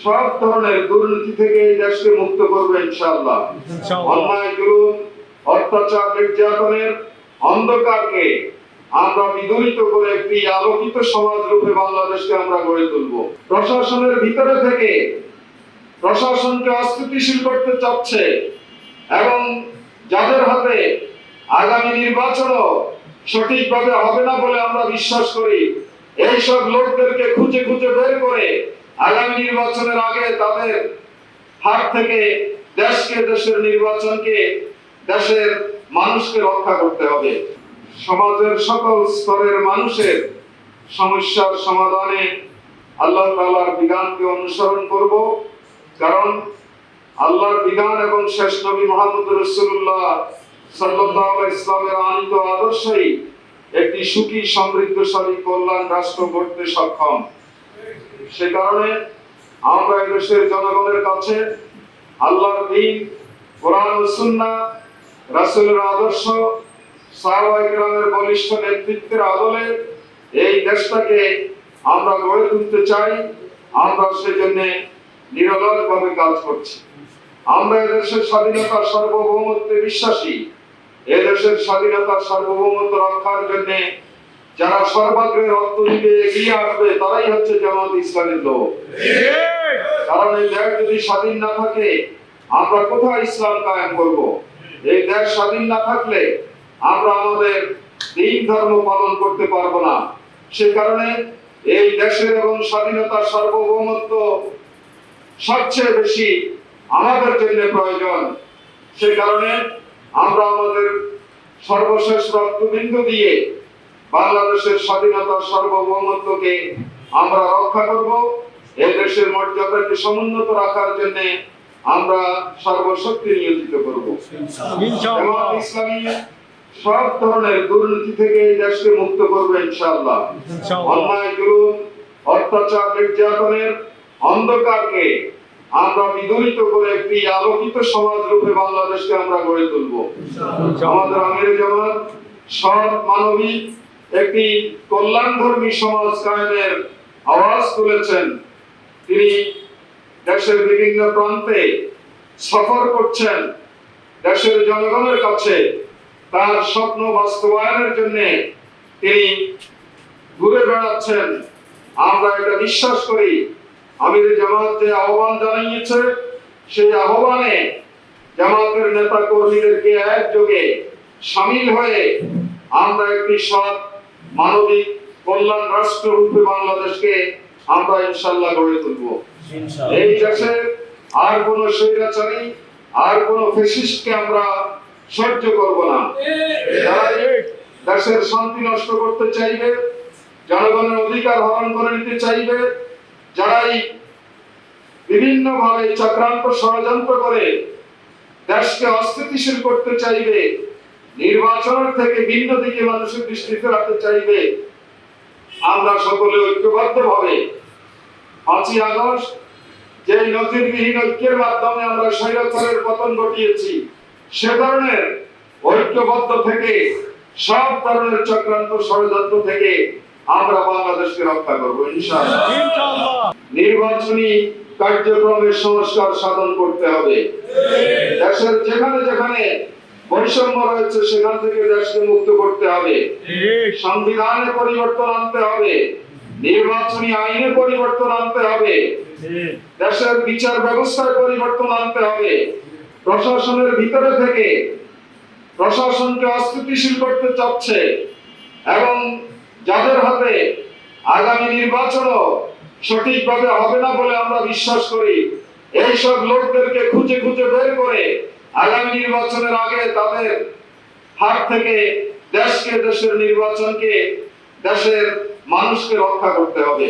সব ধরনের দুর্নীতি থেকে এই দেশকে মুক্ত করবে ইনশাআল্লাহ। অন্যায়, জুলুম, অত্যাচার, নির্যাতনের অন্ধকারকে আমরা বিদূরিত করে একটি আলোকিত সমাজ রূপে বাংলাদেশকে আমরা গড়ে তুলব। প্রশাসনের ভিতরে থেকে প্রশাসনকে অস্থিতিশীল করতে চাচ্ছে এবং যাদের হাতে আগামী নির্বাচনও সঠিকভাবে হবে না বলে আমরা বিশ্বাস করি, এইসব লোকদেরকে খুঁজে খুঁজে বের করে আগামী নির্বাচনের আগে তাদের হাত থেকে দেশকে, দেশের নির্বাচনকে, দেশের মানুষকে রক্ষা করতে হবে। সমাজের সকল স্তরের মানুষের সমস্যার সমাধানে আল্লাহ তাআলার বিধানকে অনুসরণ করব, কারণ আল্লাহর বিধান এবং শেষ নবী মুহাম্মদ রাসূলুল্লাহ সাল্লাল্লাহু আলাইহি ইসলামের আনিত আদর্শই একটি সুখী, সমৃদ্ধশালী, কল্যাণ রাষ্ট্র গড়তে সক্ষম। সে কারণে আমরা এই দেশের জনগণের কাছে আল্লাহর দ্বীন, কোরআন ও সুন্নাহ, রাসূলের আদর্শ, সাহাবায়ে কেরামের বলিষ্ঠ নেতৃত্বের আদলে এই দেশটাকে আমরা গড়ে তুলতে চাই। আমরা সেজন্য নিরলসভাবে কাজ করছি। আমরা এদেশের স্বাধীনতা, সার্বভৌমত্বে বিশ্বাসী। এদেশের স্বাধীনতা, সার্বভৌমত্ব রক্ষার জন্য যারা সর্বাগ্রে রক্ত দিতে এগিয়ে আসবে তারাই হচ্ছে জামাত ইসলামের লোক। কারণ এই দেশ যদি স্বাধীন না থাকে আমরা কোথায় ইসলাম কায়েম করব? এই দেশ স্বাধীন না থাকলে আমরা আমাদের দ্বীন ধর্ম পালন করতে পারবো না। সে কারণে এই দেশের এবং স্বাধীনতা, সার্বভৌমত্ব সবচেয়ে বেশি আমাদের জন্য প্রয়োজন। সে কারণে আমরা আমাদের সর্বশেষ রক্তবিন্দু দিয়ে বাংলাদেশের স্বাধীনতা, সার্বভৌমত্বকে আমরা রক্ষা করব। এই দেশের মর্যাদাকে সমুন্নত রাখার জন্য আমরা সর্বশক্তি নিয়োজিত করব। জামাত ইসলামী সব ধরনের দুর্নীতি থেকে এই দেশকে মুক্ত করবে ইনশাআল্লাহ। অন্যায়, জুলুম, অত্যাচার, নির্যাতনের অন্ধকারকে আমরা বিদূরিত করে একটি আলোকিত সমাজ রূপে বাংলাদেশকে আমরা গড়ে তুলব। আমাদের আমির জামাত সৎ, মানবিক একটি কল্যাণধর্মী সমাজ কায়েমের আওয়াজ তুলেছেন। তিনি দেশের বিভিন্ন প্রান্তে সফর করছেন, দেশের জনগণের কাছে তার স্বপ্ন বাস্তবায়নের জন্য তিনি ঘুরে বেড়াচ্ছেন। আমরা এটা বিশ্বাস করি, আমির জামাত যে আহ্বান জানিয়েছে সেই আহ্বানে জামাতের নেতা কর্মীদেরকে একযোগে সামিল হয়ে আমরা একটি সৎ, মানবিক, কল্যাণ রাষ্ট্র রূপে বাংলাদেশকে আমরা ইনশাআল্লাহ গড়ে তুলব। এই দেশে আর কোন স্বৈরাচারী, আর কোন ফ্যাসিস্টকে আমরা সহ্য করব না। যারা দেশের শান্তি নষ্ট করতে চাইবে, জনগণের অধিকার হরণ করে নিতে চাইবে, যারাই বিভিন্ন ভাবে চক্রান্ত, ষড়যন্ত্র করে দেশকে অস্থিতিশীল করতে চাইবে, নির্বাচনের থেকে ভিন্ন দিকে মানুষের দৃষ্টি ফেরাতে চাইবে, আমরা সকলে ঐক্যবদ্ধভাবে 5ই আগস্ট যে নজিরবিহীন ঐক্যের মাধ্যমে আমরা স্বৈরাচারের পতন ঘটিয়েছি, সে ধরনের ঐক্যবদ্ধ থেকে সব ধরনের চক্রান্ত, ষড়যন্ত্র থেকে আমরা বাংলাদেশকে রক্ষা করব ইনশাআল্লাহ। নির্বাচনী কার্যক্রমের সংস্কার সাধন করতে হবে। দেশের যেখানে যেখানে বৈষম্য রয়েছে সেখান থেকে দেশকে মুক্ত করতে হবে। সংবিধানে পরিবর্তন আনতে হবে, নির্বাচনী আইনে পরিবর্তন আনতে হবে, দেশের বিচার ব্যবস্থায় পরিবর্তন আনতে হবে। প্রশাসনের ভিতরে থেকে প্রশাসনকে অস্থিতিশীল করতে চাচ্ছে এবং যাদের হাতে আগামী নির্বাচনও সঠিকভাবে হবে না বলে আমরা বিশ্বাস করি, এইসব লোকদেরকে খুঁজে খুঁজে বের করে আগামী নির্বাচনের আগে তাদের হাত থেকে দেশকে, দেশের নির্বাচনকে, দেশের মানুষকে রক্ষা করতে হবে।